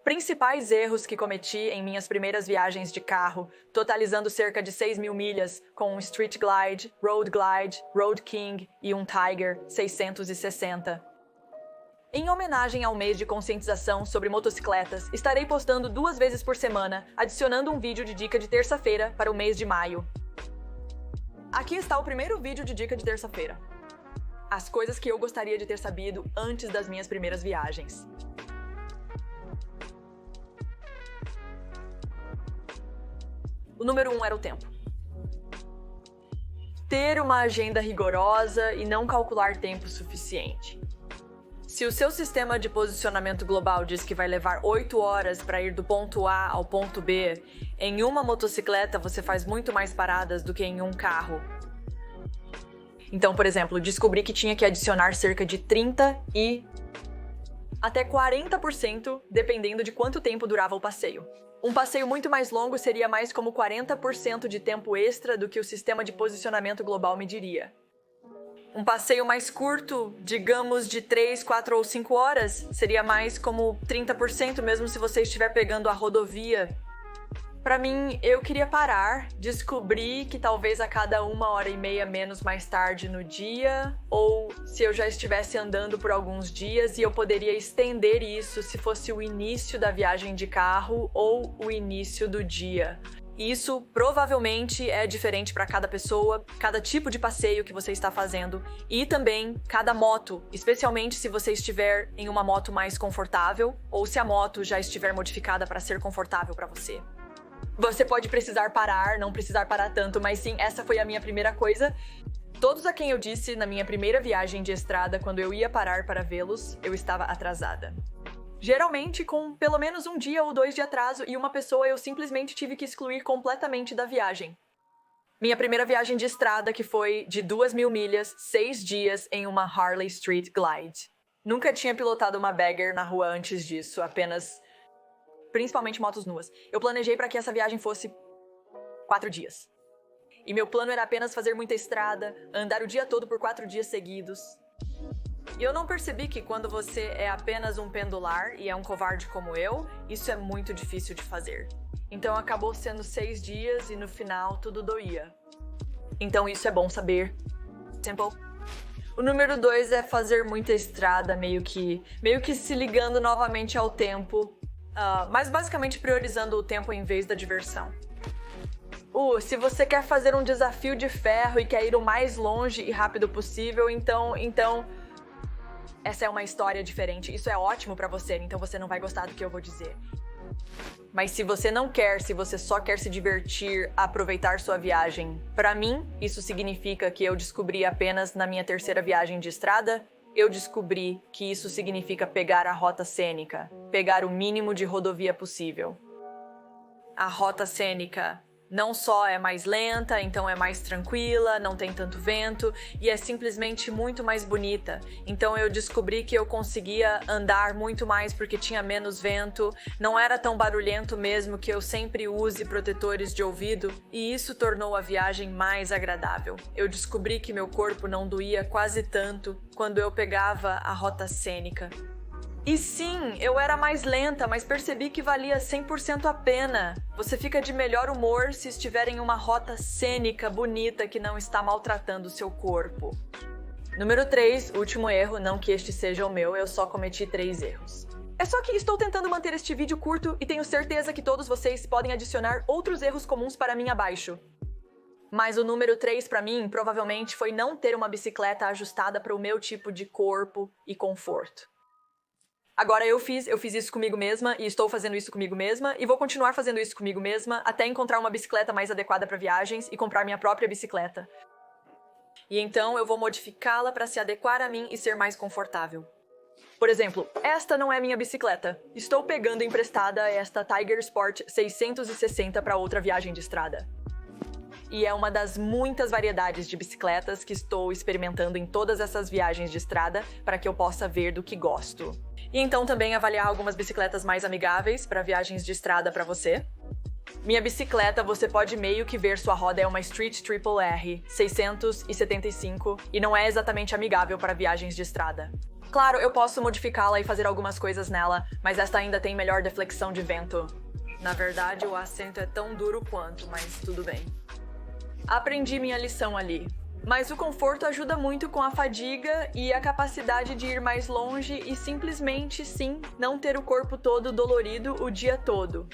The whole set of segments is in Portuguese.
Principais erros que cometi em minhas primeiras viagens de carro, totalizando cerca de 6.000 milhas com um Street Glide, Road King e um Tiger 660. Em homenagem ao mês de conscientização sobre motocicletas, estarei postando 2 vezes por semana, adicionando um vídeo de dica de terça-feira para o mês de maio. Aqui está o primeiro vídeo de dica de terça-feira. As coisas que eu gostaria de ter sabido antes das minhas primeiras viagens. O número 1 era o tempo. Ter uma agenda rigorosa e não calcular tempo suficiente. Se o seu sistema de posicionamento global diz que vai levar 8 horas para ir do ponto A ao ponto B, em uma motocicleta você faz muito mais paradas do que em um carro. Então, por exemplo, descobri que tinha que adicionar cerca de 30 e até 40%, dependendo de quanto tempo durava o passeio. Um passeio muito mais longo seria mais como 40% de tempo extra do que o sistema de posicionamento global me diria. Um passeio mais curto, digamos de 3, 4 ou 5 horas, seria mais como 30% mesmo se você estiver pegando a rodovia. Para mim, eu queria parar, descobrir que talvez a cada 1h30 menos mais tarde no dia, ou se eu já estivesse andando por alguns dias e eu poderia estender isso se fosse o início da viagem de carro ou o início do dia. Isso provavelmente é diferente para cada pessoa, cada tipo de passeio que você está fazendo e também cada moto, especialmente se você estiver em uma moto mais confortável ou se a moto já estiver modificada para ser confortável para você. Você pode precisar parar, não precisar parar tanto, mas sim, essa foi a minha primeira coisa. Todos a quem eu disse na minha primeira viagem de estrada, quando eu ia parar para vê-los, eu estava atrasada. Geralmente com pelo menos 1 dia ou 2 de atraso e uma pessoa eu simplesmente tive que excluir completamente da viagem. Minha primeira viagem de estrada, que foi de 2.000 milhas, 6 dias em uma Harley Street Glide. Nunca tinha pilotado uma bagger na rua antes disso, principalmente motos nuas. Eu planejei para que essa viagem fosse 4 dias. E meu plano era apenas fazer muita estrada, andar o dia todo por 4 dias seguidos. E eu não percebi que quando você é apenas um pendular e é um covarde como eu, isso é muito difícil de fazer. Então acabou sendo 6 dias e no final tudo doía. Então isso é bom saber. Simple. O número 2 é fazer muita estrada, meio que se ligando novamente ao tempo, mas basicamente priorizando o tempo em vez da diversão. Se você quer fazer um desafio de ferro e quer ir o mais longe e rápido possível, então essa é uma história diferente. Isso é ótimo pra você, então você não vai gostar do que eu vou dizer. Mas se você não quer, se você só quer se divertir, aproveitar sua viagem, pra mim, isso significa que eu descobri apenas na minha terceira viagem de estrada, eu descobri que isso significa pegar a rota cênica, pegar o mínimo de rodovia possível. A rota cênica não só é mais lenta, então é mais tranquila, não tem tanto vento e é simplesmente muito mais bonita. Então eu descobri que eu conseguia andar muito mais porque tinha menos vento, não era tão barulhento mesmo que eu sempre use protetores de ouvido e isso tornou a viagem mais agradável. Eu descobri que meu corpo não doía quase tanto quando eu pegava a rota cênica. E sim, eu era mais lenta, mas percebi que valia 100% a pena. Você fica de melhor humor se estiver em uma rota cênica, bonita, que não está maltratando o seu corpo. Número 3, último erro, não que este seja o meu, eu só cometi 3 erros. É só que estou tentando manter este vídeo curto e tenho certeza que todos vocês podem adicionar outros erros comuns para mim abaixo. Mas o número 3 para mim, provavelmente, foi não ter uma bicicleta ajustada para o meu tipo de corpo e conforto. Agora eu fiz isso comigo mesma e estou fazendo isso comigo mesma e vou continuar fazendo isso comigo mesma até encontrar uma bicicleta mais adequada para viagens e comprar minha própria bicicleta. E então eu vou modificá-la para se adequar a mim e ser mais confortável. Por exemplo, esta não é minha bicicleta. Estou pegando emprestada esta Tiger Sport 660 para outra viagem de estrada. E é uma das muitas variedades de bicicletas que estou experimentando em todas essas viagens de estrada para que eu possa ver do que gosto. E então também avaliar algumas bicicletas mais amigáveis para viagens de estrada para você. Minha bicicleta, você pode meio que ver sua roda é uma Street Triple R 675 e não é exatamente amigável para viagens de estrada. Claro, eu posso modificá-la e fazer algumas coisas nela, mas esta ainda tem melhor deflexão de vento. Na verdade, o assento é tão duro quanto, mas tudo bem. Aprendi minha lição ali. Mas o conforto ajuda muito com a fadiga e a capacidade de ir mais longe e simplesmente, sim, não ter o corpo todo dolorido o dia todo.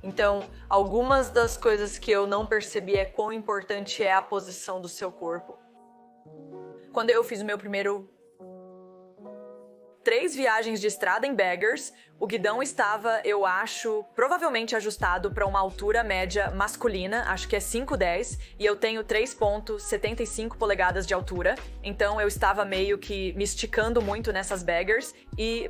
Então, algumas das coisas que eu não percebi é quão importante é a posição do seu corpo. Quando eu fiz o meu primeiro 3 viagens de estrada em Baggers, o guidão estava, eu acho, provavelmente ajustado para uma altura média masculina, acho que é 5'10", e eu tenho 3,75 polegadas de altura, então eu estava meio que me esticando muito nessas Baggers, e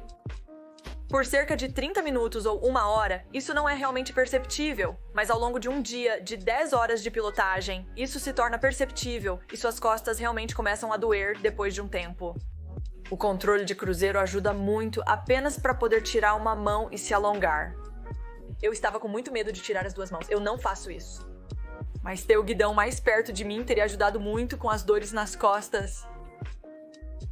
por cerca de 30 minutos ou 1 hora, isso não é realmente perceptível, mas ao longo de um dia de 10 horas de pilotagem, isso se torna perceptível e suas costas realmente começam a doer depois de um tempo. O controle de cruzeiro ajuda muito apenas para poder tirar uma mão e se alongar. Eu estava com muito medo de tirar as 2 mãos, eu não faço isso. Mas ter o guidão mais perto de mim teria ajudado muito com as dores nas costas.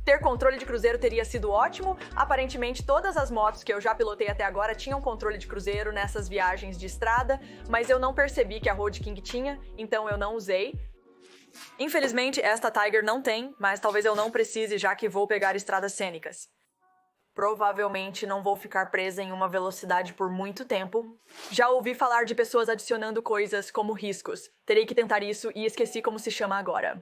Ter controle de cruzeiro teria sido ótimo. Aparentemente, todas as motos que eu já pilotei até agora tinham controle de cruzeiro nessas viagens de estrada, mas eu não percebi que a Road King tinha, então eu não usei. Infelizmente, esta Tiger não tem, mas talvez eu não precise, já que vou pegar estradas cênicas. Provavelmente não vou ficar presa em uma velocidade por muito tempo. Já ouvi falar de pessoas adicionando coisas como riscos. Terei que tentar isso e esqueci como se chama agora.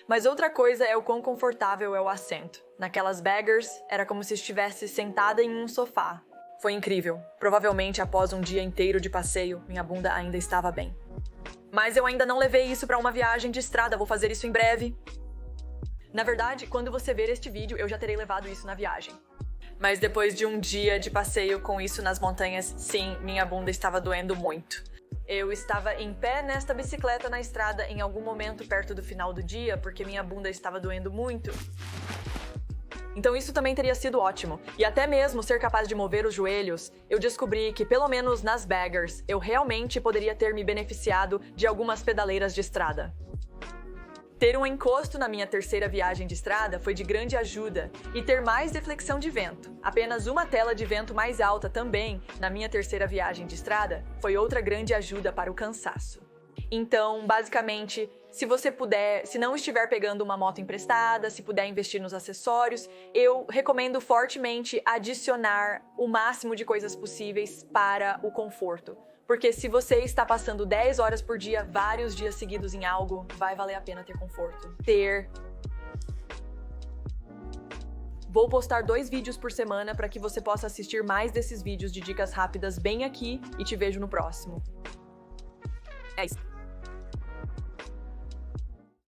Mas outra coisa é o quão confortável é o assento. Naquelas Baggers, era como se estivesse sentada em um sofá. Foi incrível. Provavelmente, após um dia inteiro de passeio, minha bunda ainda estava bem. Mas eu ainda não levei isso para uma viagem de estrada, vou fazer isso em breve. Na verdade, quando você ver este vídeo, eu já terei levado isso na viagem. Mas depois de um dia de passeio com isso nas montanhas, sim, minha bunda estava doendo muito. Eu estava em pé nesta bicicleta na estrada em algum momento perto do final do dia, porque minha bunda estava doendo muito. Então isso também teria sido ótimo. E até mesmo ser capaz de mover os joelhos, eu descobri que pelo menos nas Baggers, eu realmente poderia ter me beneficiado de algumas pedaleiras de estrada. Ter um encosto na minha terceira viagem de estrada foi de grande ajuda, e ter mais deflexão de vento, apenas uma tela de vento mais alta também, na minha terceira viagem de estrada, foi outra grande ajuda para o cansaço. Então, basicamente, se você puder, se não estiver pegando uma moto emprestada, se puder investir nos acessórios, eu recomendo fortemente adicionar o máximo de coisas possíveis para o conforto. Porque se você está passando 10 horas por dia, vários dias seguidos em algo, vai valer a pena ter conforto. Vou postar 2 vídeos por semana para que você possa assistir mais desses vídeos de dicas rápidas bem aqui e te vejo no próximo. É isso.